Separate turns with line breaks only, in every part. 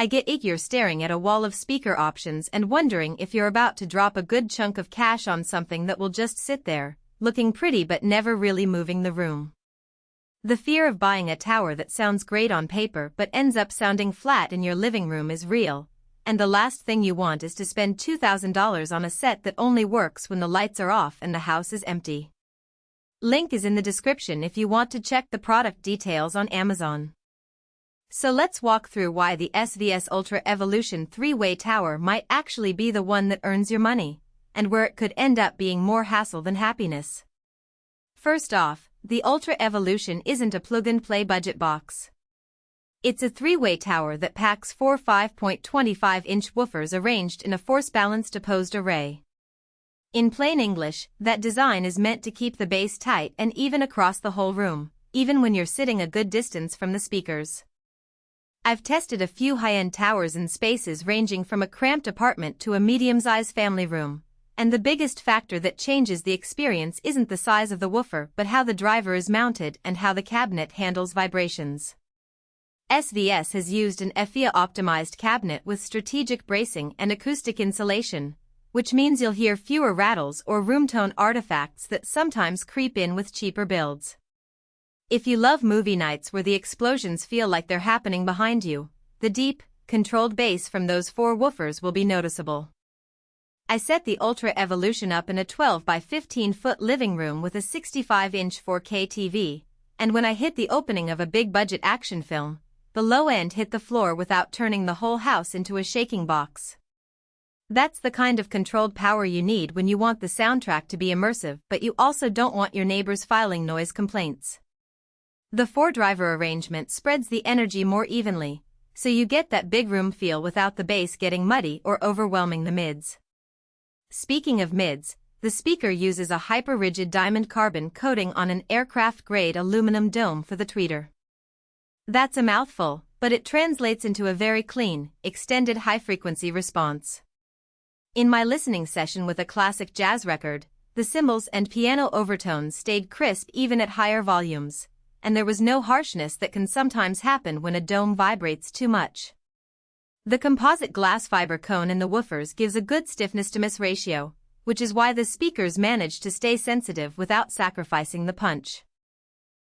I get it, you're staring at a wall of speaker options and wondering if you're about to drop a good chunk of cash on something that will just sit there, looking pretty but never really moving the room. The fear of buying a tower that sounds great on paper but ends up sounding flat in your living room is real, and the last thing you want is to spend $2,000 on a set that only works when the lights are off and the house is empty. Link is in the description if you want to check the product details on Amazon. So let's walk through why the SVS Ultra Evolution 3-way tower might actually be the one that earns your money, and where it could end up being more hassle than happiness. First off, the Ultra Evolution isn't a plug-and-play budget box. It's a 3-way tower that packs 4 5.25-inch woofers arranged in a force-balanced opposed array. In plain English, that design is meant to keep the bass tight and even across the whole room, even when you're sitting a good distance from the speakers. I've tested a few high-end towers in spaces ranging from a cramped apartment to a medium-sized family room, and the biggest factor that changes the experience isn't the size of the woofer but how the driver is mounted and how the cabinet handles vibrations. SVS has used an FEA-optimized cabinet with strategic bracing and acoustic insulation, which means you'll hear fewer rattles or room tone artifacts that sometimes creep in with cheaper builds. If you love movie nights where the explosions feel like they're happening behind you, the deep, controlled bass from those 4 woofers will be noticeable. I set the Ultra Evolution up in a 12 by 15-foot living room with a 65-inch 4K TV, and when I hit the opening of a big-budget action film, the low end hit the floor without turning the whole house into a shaking box. That's the kind of controlled power you need when you want the soundtrack to be immersive but you also don't want your neighbors filing noise complaints. The 4-driver arrangement spreads the energy more evenly, so you get that big room feel without the bass getting muddy or overwhelming the mids. Speaking of mids, the speaker uses a hyper-rigid diamond carbon coating on an aircraft-grade aluminum dome for the tweeter. That's a mouthful, but it translates into a very clean, extended high-frequency response. In my listening session with a classic jazz record, the cymbals and piano overtones stayed crisp even at higher volumes, and there was no harshness that can sometimes happen when a dome vibrates too much. The composite glass fiber cone in the woofers gives a good stiffness-to-miss ratio, which is why the speakers manage to stay sensitive without sacrificing the punch.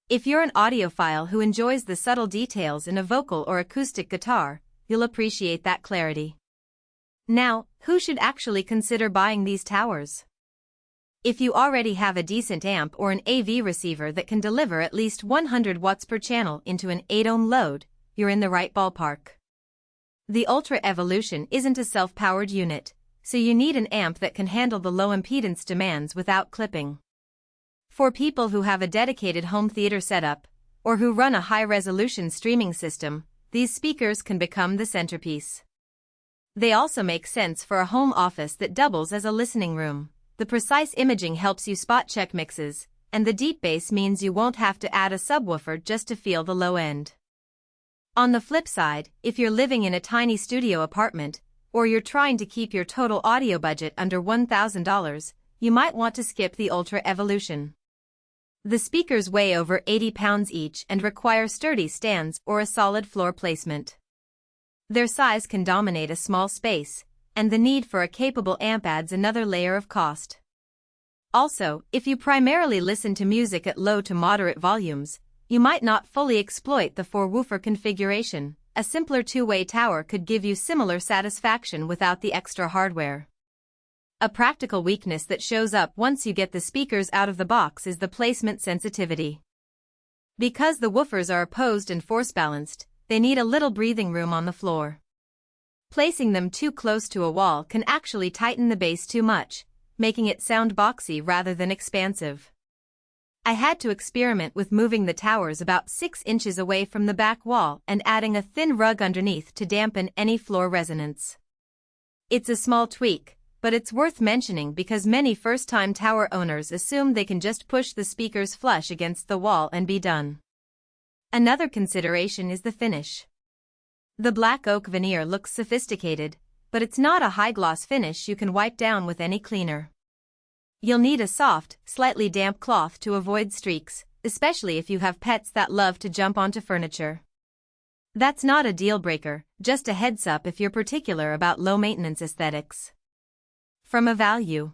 If you're an audiophile who enjoys the subtle details in a vocal or acoustic guitar, you'll appreciate that clarity. Now, who should actually consider buying these towers? If you already have a decent amp or an AV receiver that can deliver at least 100 watts per channel into an 8-ohm load, you're in the right ballpark. The Ultra Evolution isn't a self-powered unit, so you need an amp that can handle the low impedance demands without clipping. For people who have a dedicated home theater setup, or who run a high-resolution streaming system, these speakers can become the centerpiece. They also make sense for a home office that doubles as a listening room. The precise imaging helps you spot-check mixes, and the deep bass means you won't have to add a subwoofer just to feel the low end. On the flip side, if you're living in a tiny studio apartment, or you're trying to keep your total audio budget under $1,000, you might want to skip the Ultra Evolution. The speakers weigh over 80 pounds each and require sturdy stands or a solid floor placement. Their size can dominate a small space, and the need for a capable amp adds another layer of cost. Also, if you primarily listen to music at low to moderate volumes, you might not fully exploit the 4-woofer configuration. A simpler 2-way tower could give you similar satisfaction without the extra hardware. A practical weakness that shows up once you get the speakers out of the box is the placement sensitivity. Because the woofers are opposed and force-balanced, they need a little breathing room on the floor. Placing them too close to a wall can actually tighten the bass too much, making it sound boxy rather than expansive. I had to experiment with moving the towers about 6 inches away from the back wall and adding a thin rug underneath to dampen any floor resonance. It's a small tweak, but it's worth mentioning because many first-time tower owners assume they can just push the speakers flush against the wall and be done. Another consideration is the finish. The black oak veneer looks sophisticated, but it's not a high-gloss finish you can wipe down with any cleaner. You'll need a soft, slightly damp cloth to avoid streaks, especially if you have pets that love to jump onto furniture. That's not a deal breaker, just a heads up if you're particular about low maintenance aesthetics. From a value